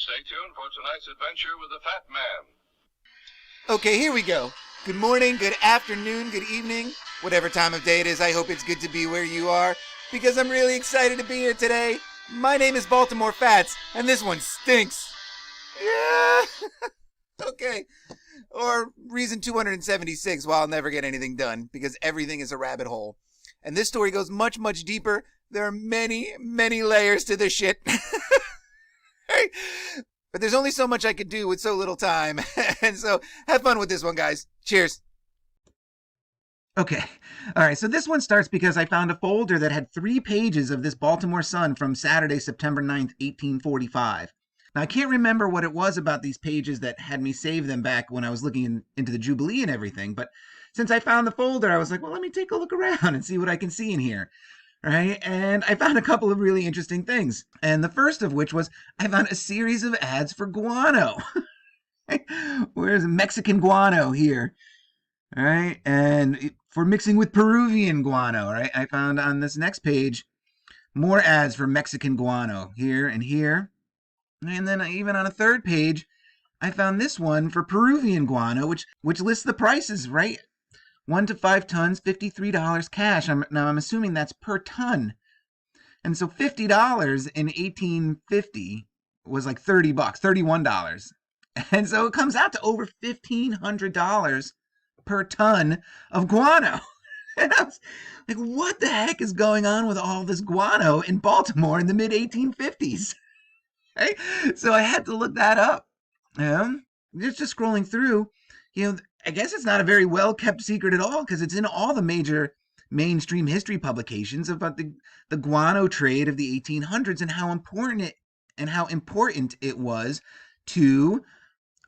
Stay tuned for tonight's adventure with the Fat Man. Okay, here we go. Good morning, good afternoon, good evening, whatever time of day it is. I hope it's good to be where you are, because I'm really excited to be here today. My name is Baltimore Fats, and this one stinks. Yeah. Okay. Or reason 276 why I'll never get anything done, because everything is a rabbit hole. And this story goes much, much deeper. There are many, many layers to this shit. But there's only so much I could do with so little time. And so have fun with this one, guys. Cheers. Okay. All right. So this one starts because I found a folder that had 3 pages of this Baltimore Sun from Saturday, September 9th, 1845. Now, I can't remember what it was about these pages that had me save them back when I was looking into the Jubilee and everything. But since I found the folder, I was like, well, let me take a look around and see what I can see in here. Right? And I found a couple of really interesting things. And the first of which was I found a series of ads for guano. Where's Mexican guano here? All right. And for mixing with Peruvian guano, right? I found on this next page more ads for Mexican guano here and here. And then even on a third page, I found this one for Peruvian guano, which lists the prices, right? 1 to 5 tons, $53 cash. Now I'm assuming that's per ton. And so $50 in 1850 was like $30, $31. And so it comes out to over $1,500 per ton of guano. And I was like, what the heck is going on with all this guano in Baltimore in the mid 1850s? Right? So I had to look that up. Just scrolling through, I guess it's not a very well-kept secret at all, because it's in all the major mainstream history publications about the guano trade of the 1800s and how important it was to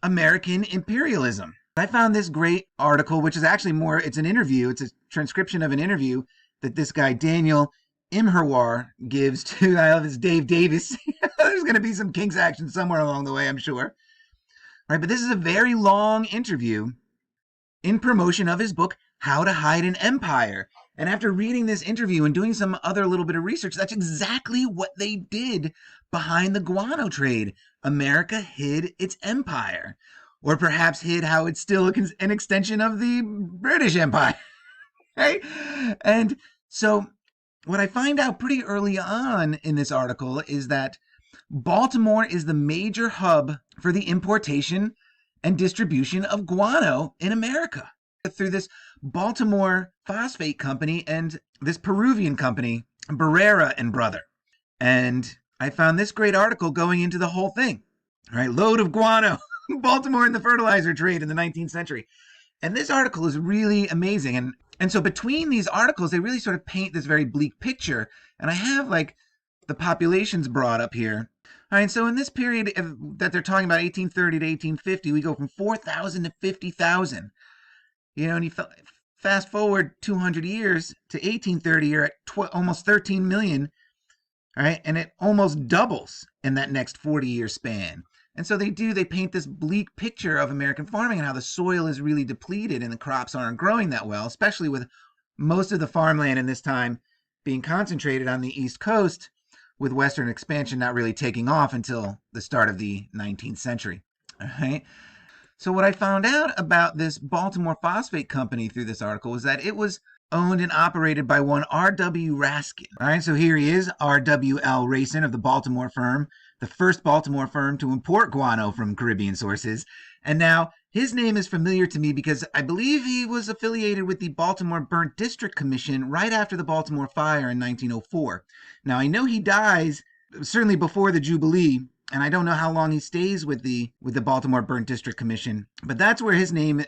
American imperialism. I found this great article, which is actually it's an interview. It's a transcription of an interview that this guy, Daniel Imherwar, gives to, I love this, Dave Davis. There's going to be some Kinks action somewhere along the way, I'm sure. Right, but this is a very long interview in promotion of his book, How to Hide an Empire. And after reading this interview and doing some other little bit of research, that's exactly what they did behind the guano trade. America hid its empire. Or perhaps hid how it's still an extension of the British Empire. Right? And so what I find out pretty early on in this article is that Baltimore is the major hub for the importation and distribution of guano in America through this Baltimore Phosphate Company and this Peruvian company, Barrera and Brother. And I found this great article going into the whole thing. All right, load of guano, Baltimore in the fertilizer trade in the 19th century. And this article is really amazing. And so between these articles, they really sort of paint this very bleak picture. And I have like the populations brought up here. All right, so in this period that they're talking about, 1830 to 1850, we go from 4,000 to 50,000. And you fast forward 200 years to 1830, you're at almost 13 million. All right, and it almost doubles in that next 40-year span. And so they paint this bleak picture of American farming and how the soil is really depleted and the crops aren't growing that well, especially with most of the farmland in this time being concentrated on the East Coast, with Western expansion not really taking off until the start of the 19th century. All right. So what I found out about this Baltimore Phosphate Company through this article was that it was owned and operated by one R.W. Raskin. All right, so here he is, R.W.L. Racin of the Baltimore firm, the first Baltimore firm to import guano from Caribbean sources. And now his name is familiar to me because I believe he was affiliated with the Baltimore Burnt District Commission right after the Baltimore Fire in 1904. Now, I know he dies certainly before the Jubilee, and I don't know how long he stays with the Baltimore Burnt District Commission, but that's where his name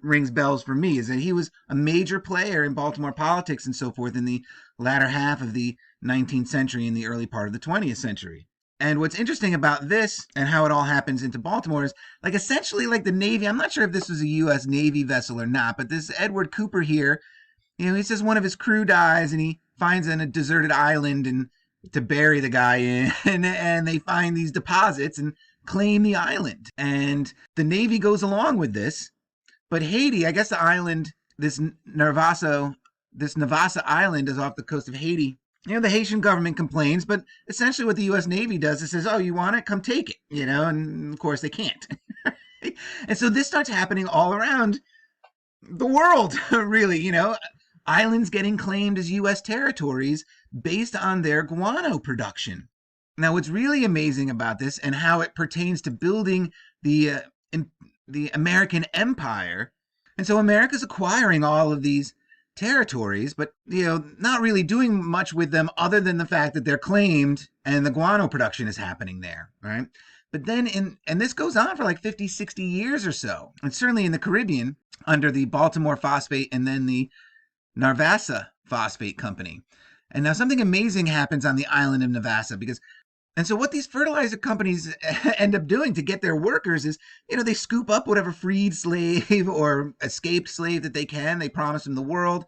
rings bells for me, is that he was a major player in Baltimore politics and so forth in the latter half of the 19th century and the early part of the 20th century. And what's interesting about this and how it all happens into Baltimore is, like, essentially like the Navy, I'm not sure if this was a U.S. Navy vessel or not, but this Edward Cooper here, he says one of his crew dies and he finds a deserted island and to bury the guy in, and they find these deposits and claim the island. And the Navy goes along with this, but Haiti, I guess the island, this Navassa Island is off the coast of Haiti, the Haitian government complains, but essentially what the U.S. Navy does is says, oh, you want it? Come take it, and of course they can't. And so this starts happening all around the world, really, islands getting claimed as U.S. territories based on their guano production. Now, what's really amazing about this and how it pertains to building the American empire, and so America's acquiring all of these territories, but not really doing much with them other than the fact that they're claimed and the guano production is happening there, right? But then and this goes on for like 50, 60 years or so. And certainly in the Caribbean under the Baltimore Phosphate and then the Narvasa Phosphate Company. And now something amazing happens on the island of Navassa and so what these fertilizer companies end up doing to get their workers is, they scoop up whatever freed slave or escaped slave that they can. They promise them the world,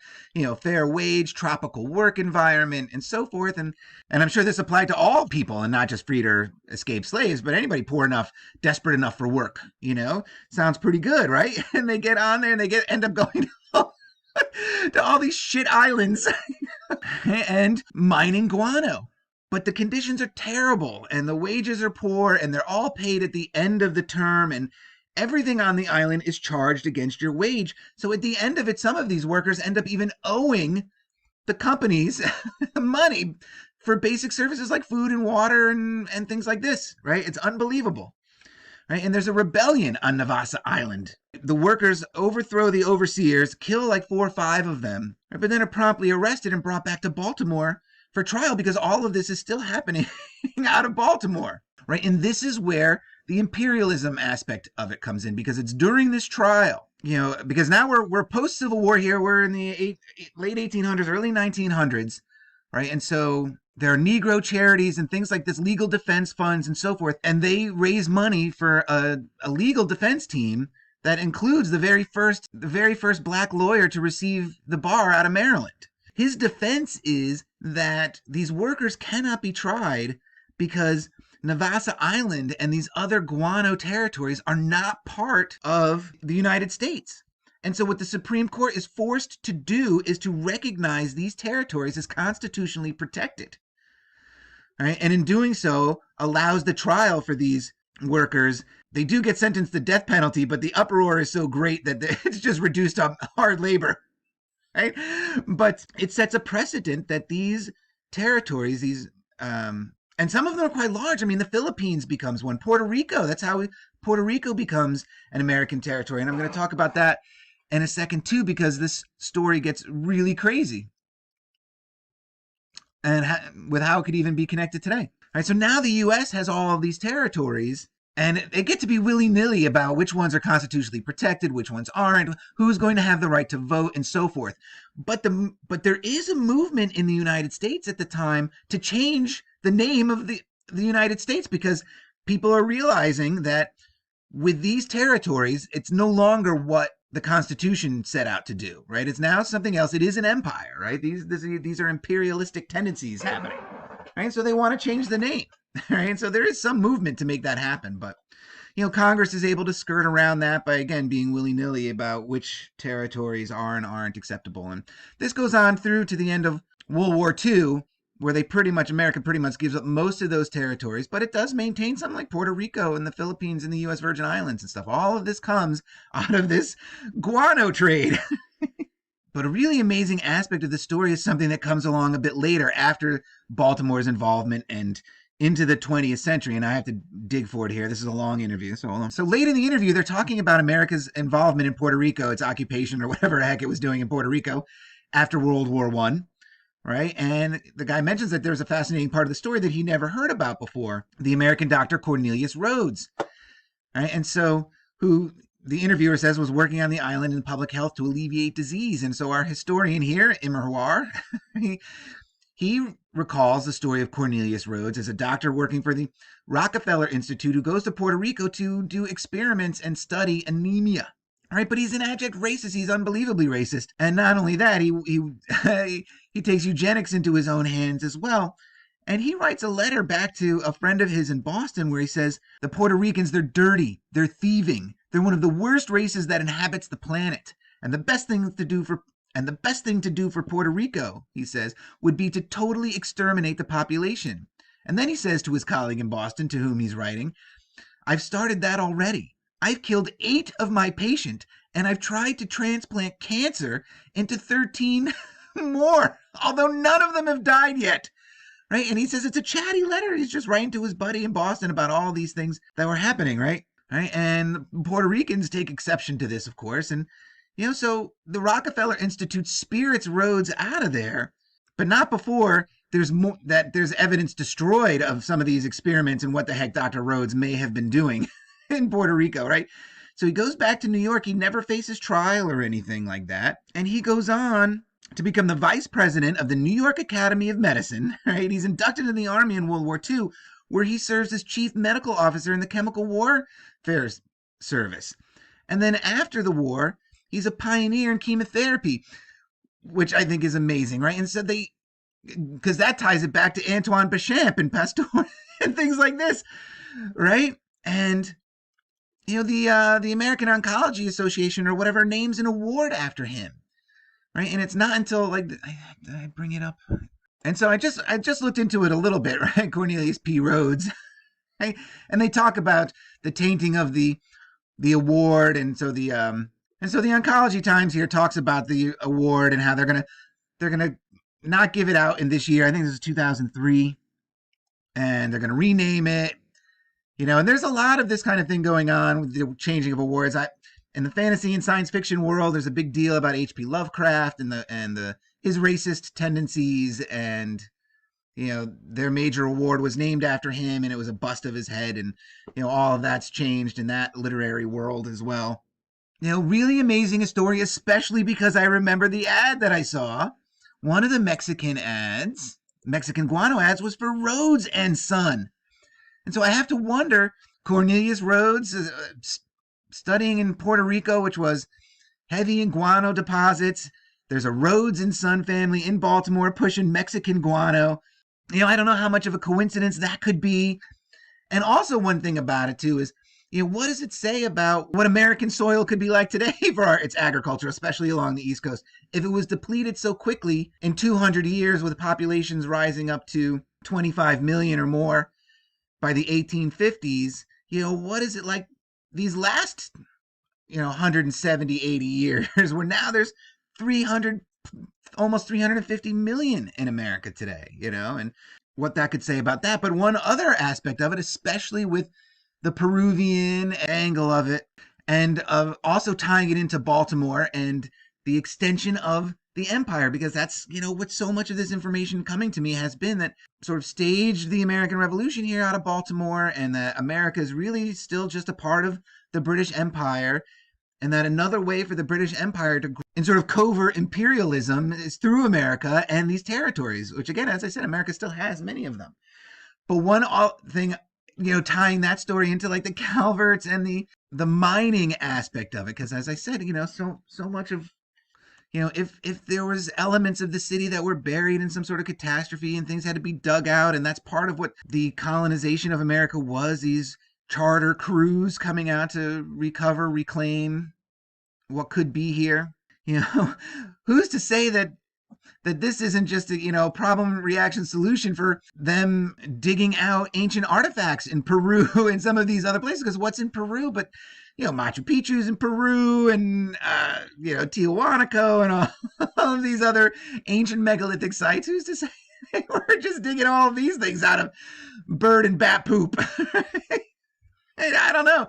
fair wage, tropical work environment, and so forth. And I'm sure this applied to all people and not just freed or escaped slaves, but anybody poor enough, desperate enough for work, Sounds pretty good, right? And they get on there and they end up going to all these shit islands and mining guano. But the conditions are terrible and the wages are poor and they're all paid at the end of the term and everything on the island is charged against your wage. So at the end of it, some of these workers end up even owing the companies money for basic services like food and water and things like this, right? It's unbelievable. Right? And there's a rebellion on Navassa Island. The workers overthrow the overseers, kill like 4 or 5 of them, right? But then are promptly arrested and brought back to Baltimore for trial because all of this is still happening out of Baltimore, right? And this is where the imperialism aspect of it comes in, because it's during this trial, because now we're post-Civil War here. We're in the late 1800s, early 1900s, right? And so there are Negro charities and things like this, legal defense funds and so forth, and they raise money for a legal defense team that includes the very first black lawyer to receive the bar out of Maryland. His defense is that these workers cannot be tried because Navassa Island and these other guano territories are not part of the United States. And so what the Supreme Court is forced to do is to recognize these territories as constitutionally protected. Right? And in doing so, allows the trial for these workers. They do get sentenced to death penalty, but the uproar is so great that it's just reduced to hard labor. Right? But it sets a precedent that these territories, and some of them are quite large. I mean, the Philippines becomes one. Puerto Rico, that's how Puerto Rico becomes an American territory. And I'm going to talk about that in a second too, because this story gets really crazy. And with how it could even be connected today. All right, so now the U.S. has all of these territories, and they get to be willy-nilly about which ones are constitutionally protected, which ones aren't, who's going to have the right to vote, and so forth. But there is a movement in the United States at the time to change the name of the United States, because people are realizing that with these territories, it's no longer what the Constitution set out to do, right? It's now something else. It is an empire, right? These are imperialistic tendencies happening, right? So they want to change the name, right? And so there is some movement to make that happen, but Congress is able to skirt around that by, again, being willy-nilly about which territories are and aren't acceptable. And this goes on through to the end of World War II, where America pretty much gives up most of those territories, but it does maintain something like Puerto Rico and the Philippines and the U.S. Virgin Islands and stuff. All of this comes out of this guano trade. But a really amazing aspect of the story is something that comes along a bit later, after Baltimore's involvement and into the 20th century. And I have to dig for it here. This is a long interview, so hold on. So late in the interview, they're talking about America's involvement in Puerto Rico, its occupation or whatever the heck it was doing in Puerto Rico after World War I. Right? And the guy mentions that there's a fascinating part of the story that he never heard about before. The American doctor Cornelius Rhodes. Right? And so, who the interviewer says was working on the island in public health to alleviate disease. And so our historian here, Immerwar, he recalls the story of Cornelius Rhodes as a doctor working for the Rockefeller Institute who goes to Puerto Rico to do experiments and study anemia. All right, but he's an abject racist. He's unbelievably racist. And not only that, he takes eugenics into his own hands as well. And he writes a letter back to a friend of his in Boston where he says, the Puerto Ricans, they're dirty, they're thieving, they're one of the worst races that inhabits the planet. And the best thing to do for And the best thing to do for Puerto Rico, he says, would be to totally exterminate the population. And then he says to his colleague in Boston, to whom he's writing, I've started that already. I've killed 8 of my patients, and I've tried to transplant cancer into 13 more, although none of them have died yet. Right? And he says it's a chatty letter. He's just writing to his buddy in Boston about all these things that were happening, right? Right? And Puerto Ricans take exception to this, of course. And, so the Rockefeller Institute spirits Rhodes out of there, but not before there's evidence destroyed of some of these experiments and what the heck Dr. Rhodes may have been doing in Puerto Rico, right? So he goes back to New York. He never faces trial or anything like that. And he goes on to become the vice president of the New York Academy of Medicine, right? He's inducted into the Army in World War II, where he serves as chief medical officer in the Chemical Warfare Service. And then after the war, he's a pioneer in chemotherapy, which I think is amazing, right? And so because that ties it back to Antoine Béchamp and Pasteur and things like this, right? And the American Oncology Association or whatever names an award after him. Right? And it's not until did I bring it up? And so I just looked into it a little bit, right? Cornelius P. Rhodes. Right? And they talk about the tainting of the award, and so the Oncology Times here talks about the award and how they're gonna not give it out in this year. I think this is 2003, and they're gonna rename it. And there's a lot of this kind of thing going on with the changing of awards. In the fantasy and science fiction world, there's a big deal about H.P. Lovecraft and his racist tendencies, and their major award was named after him, and it was a bust of his head, and all of that's changed in that literary world as well. Really amazing a story, especially because I remember the ad that I saw. One of the Mexican guano ads, was for Rhodes and Son, and so I have to wonder, Cornelius Rhodes, studying in Puerto Rico, which was heavy in guano deposits. There's a Rhodes and Son family in Baltimore pushing Mexican guano. I don't know how much of a coincidence that could be. And also one thing about it too is, what does it say about what American soil could be like today for its agriculture, especially along the East Coast? If it was depleted so quickly in 200 years with populations rising up to 25 million or more by the 1850s, what is it like these last 170, 80 years, where now there's almost 350 million in America today, and what that could say about that. But one other aspect of it, especially with the Peruvian angle of it, and of also tying it into Baltimore and the extension of the empire, because that's, what so much of this information coming to me has been, that sort of staged the American Revolution here out of Baltimore, and that America is really still just a part of the British Empire, and that another way for the British Empire to, in sort of covert imperialism, is through America and these territories, which again, as I said, America still has many of them. But one thing, tying that story into the Calverts and the mining aspect of it, because as I said, so much of, if there was elements of the city that were buried in some sort of catastrophe and things had to be dug out, and that's part of what the colonization of America was, these charter crews coming out to recover, reclaim what could be here. Who's to say that this isn't just a problem reaction solution for them digging out ancient artifacts in Peru and some of these other places? Because what's in Peru but Machu Picchu's in Peru, and Tiahuanaco, and all of these other ancient megalithic sites. Who's to say we're just digging all of these things out of bird and bat poop? I don't know.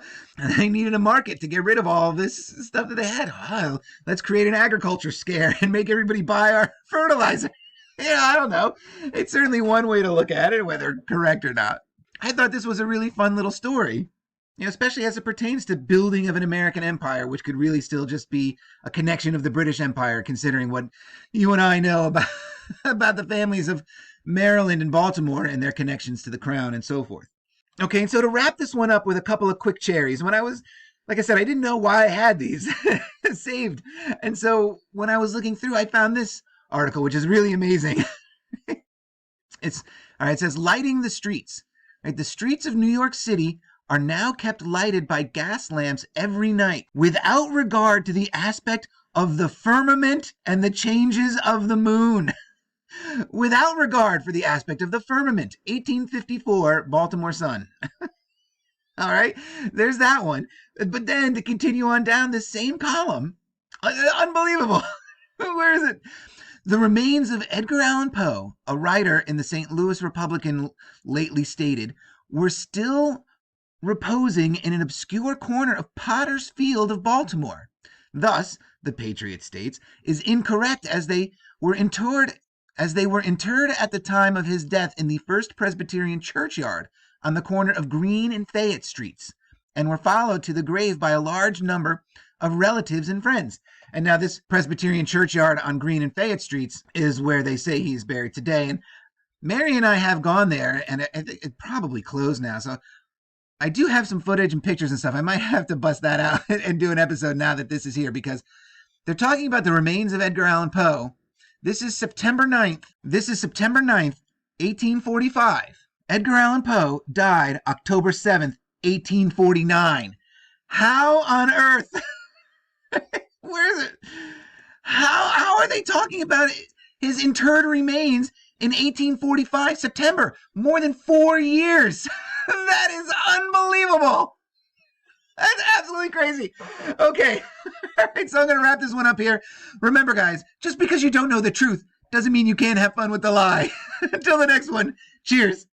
They needed a market to get rid of all this stuff that they had. Oh, let's create an agriculture scare and make everybody buy our fertilizer. I don't know. It's certainly one way to look at it, whether correct or not. I thought this was a really fun little story, especially as it pertains to building of an American empire, which could really still just be a connection of the British Empire, considering what you and I know about the families of Maryland and Baltimore and their connections to the crown and so forth. Okay, and so to wrap this one up with a couple of quick cherries, when I was, like I said, I didn't know why I had these saved. And so when I was looking through, I found this article, which is really amazing. It says, lighting the streets. Right, the streets of New York City are now kept lighted by gas lamps every night, without regard to the aspect of the firmament and the changes of the moon. Without regard for the aspect of the firmament. 1854, Baltimore Sun. All right, there's that one. But then to continue on down this same column, unbelievable. Where is it? The remains of Edgar Allan Poe, a writer in the St. Louis Republican, lately stated, were still reposing in an obscure corner of Potter's Field of Baltimore. Thus, the Patriot states, is incorrect, as they were interred at the time of his death in the First Presbyterian Churchyard on the corner of Green and Fayette Streets, and were followed to the grave by a large number of relatives and friends. And now this Presbyterian Churchyard on Green and Fayette Streets is where they say he's buried today. And Mary and I have gone there, and it probably closed now. So I do have some footage and pictures and stuff. I might have to bust that out and do an episode now that this is here, because they're talking about the remains of Edgar Allan Poe. This is September 9th. 1845. Edgar Allan Poe died October 7th, 1849. How on earth? Where is it? How are they talking about his interred remains in 1845 September? More than 4 years. That is unbelievable. That's absolutely crazy. Okay. All right, so I'm going to wrap this one up here. Remember, guys, just because you don't know the truth doesn't mean you can't have fun with the lie. Until the next one, cheers.